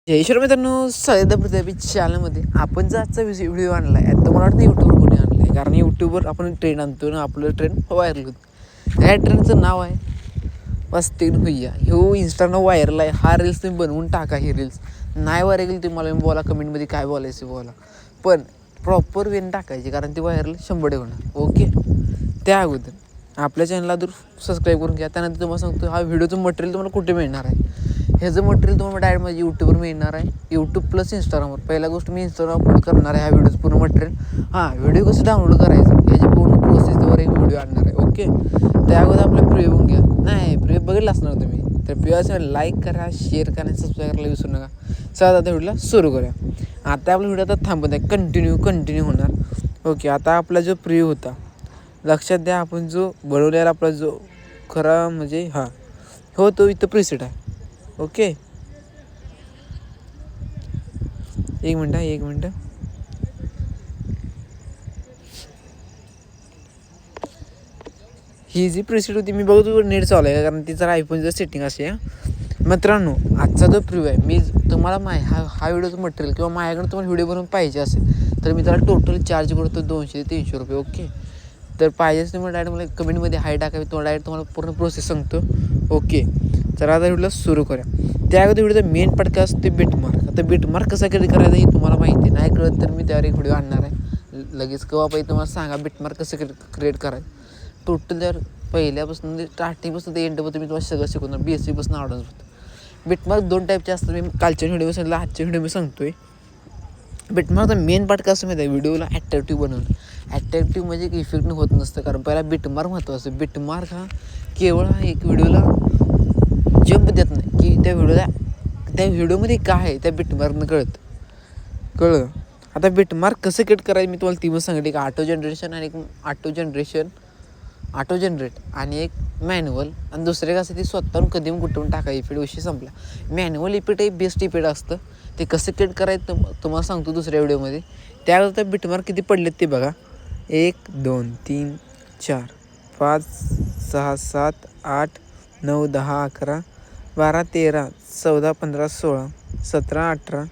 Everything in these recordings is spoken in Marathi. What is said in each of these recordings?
जय श्री मित्रांनो, सैदा पृथ्वी चॅनलमध्ये आपण जर आजचा व्हिडिओ आणला आहे तर मला वाटतं यूट्यूबवर कोणी आणला आहे. कारण यूट्यूबवर आपण ट्रेंड आणतो ना, आपलं ट्रेंड व्हायरल होतं. ह्या ट्रेंडचं नाव आहे वस्तीन भैया. ह्यो इंस्टानं व्हायरल आहे. हा रील्स तुम्ही बनवून टाका. ही रील्स नाही व्हायरल गेली तुम्हाला मी बोला, कमेंटमध्ये काय बोलायचं बोला, पण प्रॉपर वेन टाकायची कारण ती व्हायरल 100% होणार. ओके, त्या अगोदर आपल्या चॅनलला जर सबस्क्राईब करून घ्या. त्यानंतर तुम्हाला सांगतो हा व्हिडिओचं मटेरियल तुम्हाला कुठे मिळणार आहे. ह्याचं मटेरियल तुम्हाला डायरेक्ट माझ्या यूट्यूबवर मिळणार आहे. यूट्यूब प्लस इंस्टाग्रामवर. पहिला गोष्ट मी इंस्टाग्राम अपलोड करणार आहे ह्या व्हिडिओचं पूर्ण मटेरियल. व्हिडिओ कसं डाउनलोड करायचं याची पूर्ण प्रोसेसवर एक व्हिडिओ आणणार आहे. ओके, त्या अगोदर आपला प्रिव्ह्यू बघून घ्या. नाही प्रिव्ह्यू बघितला असणार तुम्ही तर प्रिव्ह्यू असेल लाईक करा, शेअर करा आणि सबस्क्राईब करायला विसरू नका. चला आता व्हिडिओला सुरू करूया. आता आपला व्हिडिओ आता थांबत आहे, कंटिन्यू होणार. ओके, आता आपला जो प्रिव्ह्यू होता लक्षात द्या, आपण जो बनवलेला आपला जो खरा म्हणजे हो तो इथं प्रीसेट आहे. ओके, एक मिनटं. ही जी प्रीसेट होती मी बघतो नेट चालू आहे कारण तिचा आयफोनचं सेटिंग असे. मित्रांनो, आजचा जो प्रिव्ह्यू आहे मी तुम्हाला हा व्हिडिओचं मटेरियल किंवा माझ्याकडे तुम्हाला व्हिडिओ बनवून पाहिजे असेल तर मी त्याला टोटल चार्ज करतो 200 ते 300 रुपये. ओके, तर पाहिजेच तुम्ही डायरेक्ट मला कमेंटमध्ये हाय टाकावी, तो डायरेक्ट तुम्हाला पूर्ण प्रोसेस सांगतो. ओके, तर आता व्हिडिओला सुरू करूया. त्या अगोदर व्हिडिओचा मेन पडका असते बिटमार्क. आता बिटमार्क कसा करायचा हे तुम्हाला माहिती नाही कळत तर मी त्यावर एक व्हिडिओ आणणार आहे लगेच. केव्हा पाहिजे तुम्हाला सांगा बिटमार्क कसं क्रिएट करायचं. टोटल जर पहिल्यापासून स्टार्टिंगपासून ते एंडपर्यंत मी तुम्हाला सगळं शिकवणार, बेसिकपासून आवडत होतं. बिटमार्क 2 टाईपचे असतात. मी कालच्या व्हिडिओ सांगितलं, आजच्या व्हिडिओ मी सांगतो आहे. बिटमार्कचा मेन पार्ट कसं माहिती आहे, व्हिडिओला ॲट्रॅक्टिव्ह बनवून. ॲट्रॅक्टिव्ह म्हणजे इफेक्ट होत नसतं कारण पहिला बिटमार्क महत्त्वाचं. बिटमार्क केवळ एक व्हिडिओला जंप देत नाही की त्या व्हिडिओमध्ये काय आहे त्या बिटमार्कनं कळलं. आता बिटमार्क कसं क्रिएट करायचं मी तुम्हाला तीन सांगितलं. एक ऑटो जनरेट आणि एक मॅन्युअल आणि दुसरे कसं ते स्वतःहून कधी कुठून टाकायचं. इफेक्ट विषय संपला. मॅन्युअल इफेक्ट हे बेस्ट इफेक्ट असतं. ते कसं क्रिएट करायचं तुम्हाला सांगतो दुसऱ्या व्हिडिओमध्ये. त्यावेळेस बिटमार्क किती पडलेत ते बघा. 1 2 3 4 5 6 7 8 9 10 11 12 13 14 15 16 17 18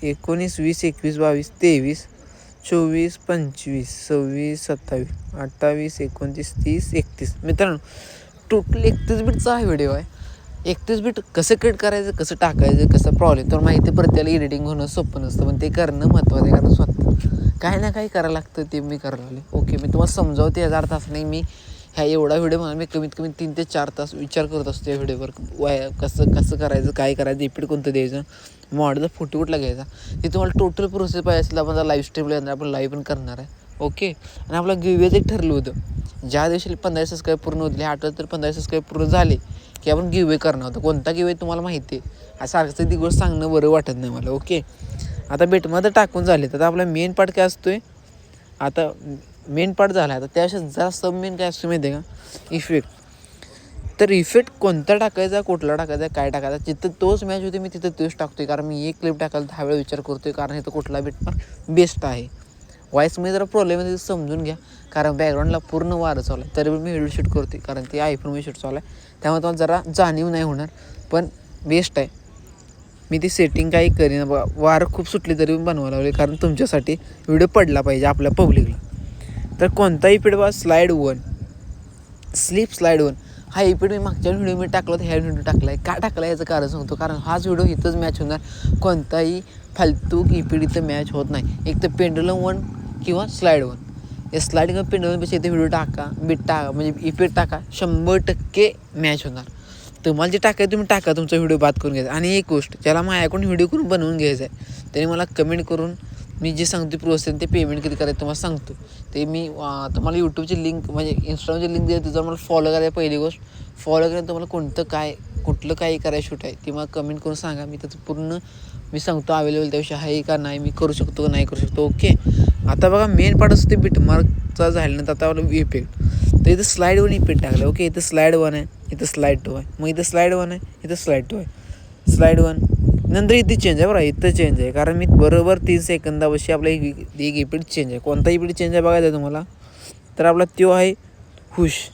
19 20 21 22 23 24 25 26 27 28 29 30 31. मित्रांनो, टोटल 31 बीटचा हा व्हिडिओ आहे. 31 बीट कसं क्रिएट करायचं, कसं टाकायचं, कसं प्रॉब्लेम तर माहिती प्रत्येकाला एडिटिंग होणं सोपं नसतं, पण ते करणं महत्त्वाचं आहे. कारण स्वतः काही ना काही करायला लागतं, ते मी करायला लागले. ओके, मी तुम्हाला समजावते. 1000 तास नाही मी एवढा व्हिडिओ म्हणून मी कमीत कमी 3 ते 4 तास विचार करत असतो या व्हिडिओवर. कसं करायचं, काय करायचं, इफेक्ट कोणतं द्यायचं, मॉडेलचा फोटो कुठला घ्यायचा, ते तुम्हाला टोटल प्रोसेस पाहिजे असेल आपण लाईव्ह स्ट्रीमला येणार, आपण लाईव्ह पण करणार आहे. ओके, आणि आपलं गिव्हवेच एक ठरलं होतं. ज्या दिवशी 15 सबस्क्राईब पूर्ण होतील, आठवत तर 15 सबस्क्राईब पूर्ण झाले की आपण गिव्हवे करणार होतं. कोणता गिव्हवे तुम्हाला माहिती आहे, सारखं ती गोष्ट सांगणं बरं वाटत नाही मला. ओके, आता बेटमध्ये टाकून झाले तर आपला मेन पार्ट काय असतो आहे. आता मेन पार्ट झाला आहे. आता त्यापेक्षा जरा सब मेन काय असतो माहिती आहे का, इफेक्ट. तर इफेक्ट कोणता टाकायचा, कुठला टाकायचा, काय टाकायचा, जिथं तोच मॅच होते मी तिथं तोच टाकतो आहे. कारण मी एक क्लिप टाकायला 10 वेळा विचार करतो आहे कारण इथं कुठला बिटमार्क बेस्ट आहे. व्हॉईसमध्ये जरा प्रॉब्लेम आहे, समजून घ्या कारण बॅकग्राऊंडला पूर्ण वारं चालू आहे. तरी मी व्हिडिओ शूट करते कारण ते आयफोनमध्ये शूट चालू आहे, त्यामुळे तुम्हाला जरा जाणीव नाही होणार, पण बेस्ट आहे. मी ती सेटिंग काही करीन बघा. वारं खूप सुटली तरी बनवायला लागले कारण तुमच्यासाठी व्हिडिओ पडला पाहिजे आपल्या पब्लिकला. तर कोणताही इफेक्ट बघा, स्लाईड 1 हा इफेक्ट मी मागच्या व्हिडिओ मी टाकला तर ह्या व्हिडिओ टाकला आहे. का टाकला याचं कारण सांगतो, कारण हाच व्हिडिओ इथंच मॅच होणार. कोणताही फालतू इफेक्ट इथं मॅच होत नाही. एक तर पेंडुलम 1 किंवा स्लाईड 1. या स्लाईड किंवा पेंडुलमपेक्षा इथे व्हिडिओ टाका, म्हणजे इफेक्ट टाका, 100% मॅच होणार. तुम्हाला जे टाकायचं तुम्ही टाका, तुमचा व्हिडिओ बात करून घ्यायचा. आणि एक गोष्ट, ज्याला माझ्याकडून व्हिडिओ करून बनवून घ्यायचा आहे त्याने मला कमेंट करून मी जे सांगतो प्रोसेस ते पेमेंट किती करायचं तुम्हाला सांगतो. ते मी तुम्हाला यूट्यूबची लिंक म्हणजे इंस्टाग्रामची लिंक देते, तिथं मला फॉलो करायला. पहिली गोष्ट फॉलो करायला तुम्हाला कुठलं काही करायचं शूट आहे ते मला कमेंट करून सांगा. मी त्याचं पूर्ण मी सांगतो अवेलेबल त्याविषयी आहे का नाही, मी करू शकतो का नाही करू शकतो. ओके, आता बघा मेन पार्ट असते बिटमार्कचा झाल्यानंतर आता इफेक्ट. तर इथं स्लाईड 1 इफेक्ट टाकलं. ओके, इथं स्लाईड 1 आहे, इथं स्लाईड 2 आहे, मग इथं स्लाईड 1 आहे, इथं स्लाईड 2 आहे. स्लाईड 1 नंतर इथे चेंज आहे बरं, इथं चेंज आहे कारण मी बरोबर 3 सेकंदापाशी आपला एक इफेक्ट चेंज आहे. कोणता इफेक्ट चेंज आहे बघायचा आहे तुम्हाला तर आपला तो आहे हुश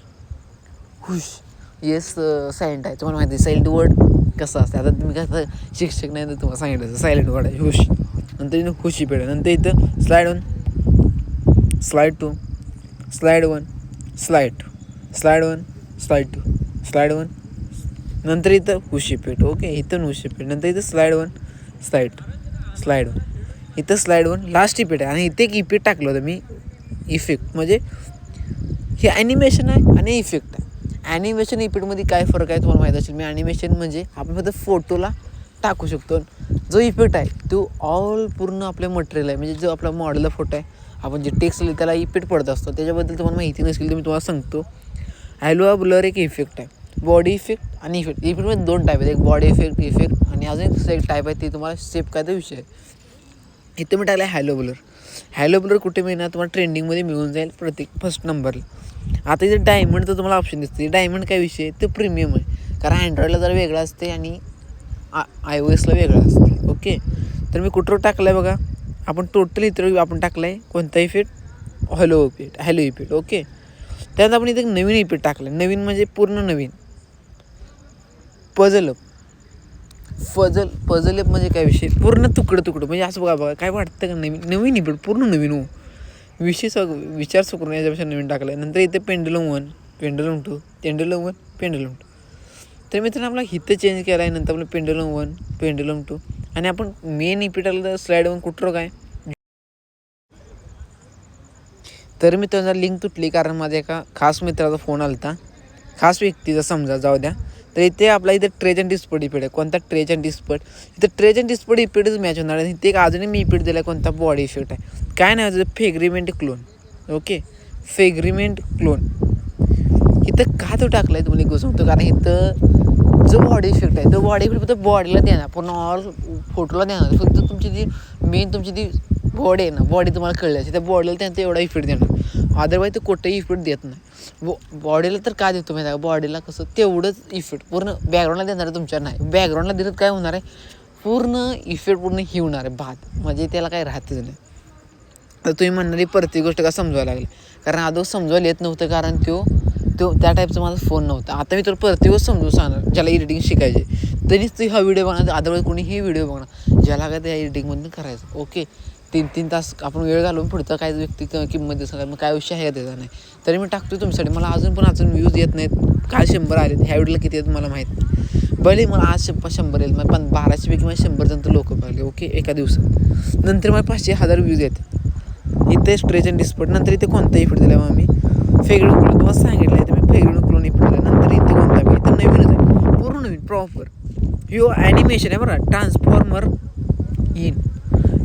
येस सायलेंट आहे. तुम्हाला माहिती आहे सायलेंट वर्ड कसं असतं. आता तुम्ही कसं शिक्षक नाही तर तुम्हाला सांगितलं सायलेंट वाढायची हुश, नंतर इथं हुशी पेड, नंतर इथं slide 1 slide 2 slide 1 slide 2 slide 1 slide 2 slide 1, नंतर इथं हुशी पेड. ओके, इथं हुशी पेड, नंतर इथं स्लाईड 1 स्लाईड 2 स्लाईड 1, इथं स्लाईड 1 लास्ट इफेक्ट आहे. आणि इथे एक इफेक्ट टाकलं होतं मी, इफेक्ट म्हणजे हे ॲनिमेशन आहे आणि इफेक्ट आहे. ॲनिमेशन इफेक्टमध्ये काय फरक आहे तुम्हाला माहीत असेल. मी ॲनिमेशन म्हणजे आपण फक्त फोटोला टाकू शकतो. जो इफेक्ट आहे तो ऑल पूर्ण आपल्या मटेरियल आहे. म्हणजे जो आपला मॉडेलला फोटो आहे, आपण जे टेक्स्ट लिहितो त्याला इफेक्ट पडत असतो. त्याच्याबद्दल तुम्हाला माहिती नसेल तर मी तुम्हाला सांगतो. हॅलो ब्लर एक इफेक्ट आहे, बॉडी इफेक्ट आणि इफेक्ट. इफेक्टमध्ये 2 टाईप आहेत, एक बॉडी इफेक्ट आणि अजून एक टाईप आहे ते तुम्हाला सेफ काय तो विषय आहे. इथं मी टाकलं आहे हॅलो ब्लर. हॅलो ब्लर कुठे मिळणार तुम्हाला, ट्रेंडिंगमध्ये मिळून जाईल प्रत्येक फर्स्ट नंबरला. आता इथे डायमंडचं तुम्हाला ऑप्शन दिसते. डायमंड काय विषय ते प्रीमियम आहे, कारण अँड्रॉईडला जरा वेगळं असते आणि iOSला वेगळं असते. ओके, तर मी कुठं टाकलं आहे बघा, आपण टोटल इथं आपण टाकलं आहे कोणता इफेक्ट, हॅलो इफेक्ट. ओके, त्यात आपण इथे नवीन इफेक्ट टाकलं आहे. नवीन म्हणजे पूर्ण नवीन, पझल अप म्हणजे काय विषय, पूर्ण तुकडं म्हणजे असं बघा काय वाटतं का, नवीन इफेक्ट पूर्ण नवीन हो, विचार करून याच्यापेक्षा नवीन टाकलं आहे. नंतर इथे पेंडुलम 1 पेंडुलम 2 पेंडुलम 2. तर मित्रांनो आपला इथं चेंज केला आहे. नंतर आपलं पेंडुलम 1 पेंडुलम 2 आणि आपण मेन इफेक्टला स्लाईड 1 कुठं काय. तर मित्रांनो लिंक तुटली कारण माझ्या एका खास मित्राचा फोन आला होता, खास व्यक्तीचा समजा, जाऊ द्या. तर इथे आपला इथे ट्रेज अँड डिस्पट इफेक्ट आहे. कोणता ट्रेज अँड डिस्पट, इथं ट्रेज अँड डिस्पट इफेक्टच मॅच होणार आहे. इथे एक अजूनही मी इफेक्ट दिला आहे, कोणता बॉडी इफेक्ट आहे, काय नाही fragment clone. Okay, fragment clone. इथं का तो टाकला आहे तुम्हाला एक सांगतो, कारण इथं जो बॉडी इफेक्ट आहे तो बॉडी इफेक्ट फक्त बॉडीला देणार, पूर्ण ऑल फोटोला देणार. फक्त तुमची जी मेन तुमची जी बॉडी आहे ना, बॉडी तुम्हाला कळली असेल, त्या बॉडीला त्यांचा एवढा इफेक्ट देणार. अदरवाईज तो कुठेही इफेक्ट देत नाही. बॉडीला तर का देतो माहिती आहे का, बॉडीला कसं तेवढंच इफेक्ट, पूर्ण बॅकग्राऊंडला देणार आहे तुमच्या नाही. बॅकग्राऊंडला दिलं काय होणार आहे, पूर्ण इफेक्ट पूर्ण ही होणार आहे भात, म्हणजे त्याला काही राहतच नाही. तर तुम्ही म्हणणारी प्रत्येक गोष्ट का समजायला लागली, कारण आदौ समजायला येत नव्हतं, कारण तो त्या टाईपचा माझा फोन नव्हता. आता मी तर प्रत्येक गोष्ट समजून सांगणार, ज्याला एडिटिंग शिकायचे तरीच तू हा व्हिडिओ बघणार, अदरवाईज कोणी हे व्हिडिओ बघणार ज्याला काय त्या एडिटिंगमधून करायचं. ओके, 3 तास आपण वेळ घालून पुढचा काय व्यक्ती किंमत दिसणार, मग काय विषय आहे त्याचा नाही. तरी मी टाकतो तुमच्यासाठी. मला अजून व्ह्यूज येत नाहीत, काय 100 आलेत, ह्या व्हिडिओला किती आहेत मला माहीत नाही. भले मला आज 100 येईल, मग 1200पैकी मला 100 लोक पाहिले. ओके, एका दिवसात. नंतर मला 500,000 व्ह्यूज येतात. इथे स्ट्रेच अँड डिस्पट. नंतर इथे कोणता इफेक्ट दिला मग मी, फेगडून क्लोन तुम्हाला सांगितलं आहे, तर मी फेगडून क्लोन इफेक्ट दिला. नंतर इथे कोणता बी, इथं नवीनच आहे, पूर्ण नवीन प्रॉपर. ह्यो ॲनिमेशन आहे बरं,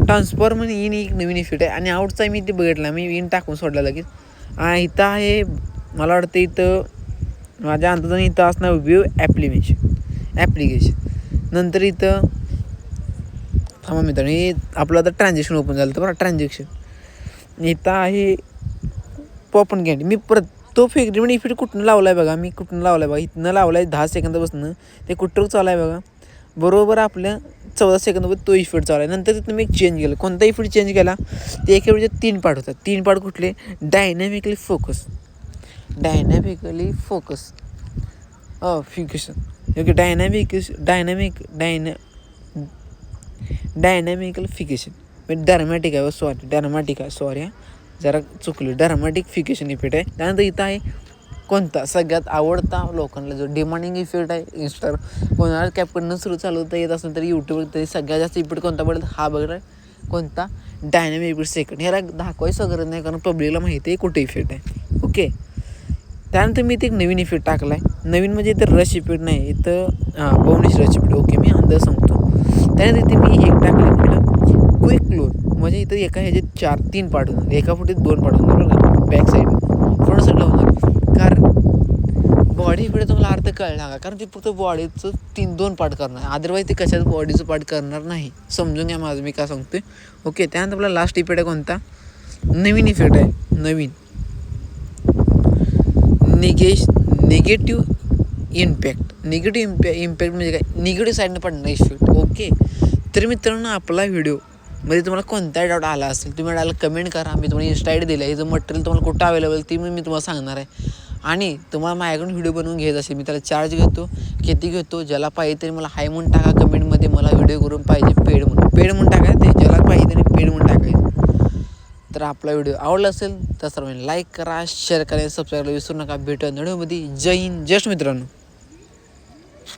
ट्रान्सफॉर्मर इन एक नवीन इफेक्ट आहे. आणि आउटचा मी ते बघितला, मी इन टाकून सोडला लगेच. इथं आहे मला वाटतं, इथं माझ्या अंदाजाने इथं असणार व्ह्यू ॲप्लिकेशन. नंतर इथं थांबा मित्रांनो, हे आपलं आता ट्रान्झॅक्शन ओपन झालं तर बरं, ट्रान्झॅक्शन इथं आहे पॉपन कॅन्डी. मी तो फेग्रिमेंट इफेक्ट कुठून लावला आहे बघा, इथनं लावला आहे 10 सेकंदापासून ते कुठं चालू आहे बघा, बरोबर आपल्या 14 सेकंदामध्ये तो इफेक्ट चालू आहे. नंतर तिथं मी एक चेंज केलं. कोणता इफेक्ट चेंज केला, ते एका वेळेचे 3 पार्ट होतात. 3 पार्ट कुठले, डायनॅमिकली फोकस फिकेशन. ओके, डायनॅमिकल फिकेशन म्हणजे डर्मॅटिक आहे सॉरी जरा चुकलं, डर्मॅटिक फिकेशन इफेक्ट आहे. त्यानंतर इथं आहे कोणता सगळ्यात आवडता लोकांना जो डिमांडिंग इफेक्ट आहे, कोणाला कॅपकडनं सुरू चालवता येत असेल तर यूट्यूबवर तरी सगळ्यात जास्त इफेक्ट कोणता पडेल, हा बघा कोणता, डायनॅमिक इफेक्ट सेकंड. ह्याला दाखवायचं गरज नाही, कारण पब्लिकला माहिती आहे कुठे इफेक्ट आहे. ओके, त्यानंतर मी इथे एक नवीन इफेक्ट टाकला आहे. नवीन म्हणजे इथं रश इफेक्ट नाही, इथं बाउनिश रश इफेक्ट. ओके, मी अंदाज सांगतो. त्यानंतर इथे मी एक टाकलं कुठलं, क्विक क्लोन. म्हणजे इथं एका ह्याचे 3 पार्ट होणार, एका फुटीत 2 पार्ट होणार बरं का, बॅक साईड फ्रंट साईडला होणार. कारण बॉडी इफेक्ट तुम्हाला अर्थ कळला का, कारण ते फक्त बॉडीचं 2 पार्ट करणार, अदरवाईज ते कशाच बॉडीचं पार्ट करणार नाही. समजून घ्या माझं मी काय सांगतोय. ओके, त्यानंतर आपला लास्ट इफेक्ट आहे कोणता, नवीन इफेक्ट आहे, नवीन निगेटिव्ह इम्पॅक्ट म्हणजे काय, निगेटिव्ह साईडनं पडणार इफेक्ट. ओके, तर मित्रांनो आपला व्हिडिओमध्ये तुम्हाला कोणताही डाऊट आला असेल तुम्ही डायला कमेंट करा. मी तुम्हाला इन्स्टा आय डी दिला आहे, हे मटेरियल तुम्हाला कुठं अवेलेबल ती मी तुम्हाला सांगणार आहे. आणि तुम्हाला माझ्याकडून व्हिडिओ बनवून घ्यायचा असेल, मी त्याला चार्ज घेतो, किती घेतो, ज्याला पाहिजे तरी मला हाय म्हणून टाका कमेंटमध्ये, मला व्हिडिओ करून पाहिजे पेड म्हणून टाका, ते ज्याला पाहिजे तरी पेड म्हणून टाकायचं. तर आपला व्हिडिओ आवडला असेल तर सर्वांनी लाईक करा, शेअर करा, सबस्क्राईब करायला विसरू नका. भेटूया व्हिडिओमध्ये. जय हिंद, जय मित्रांनो.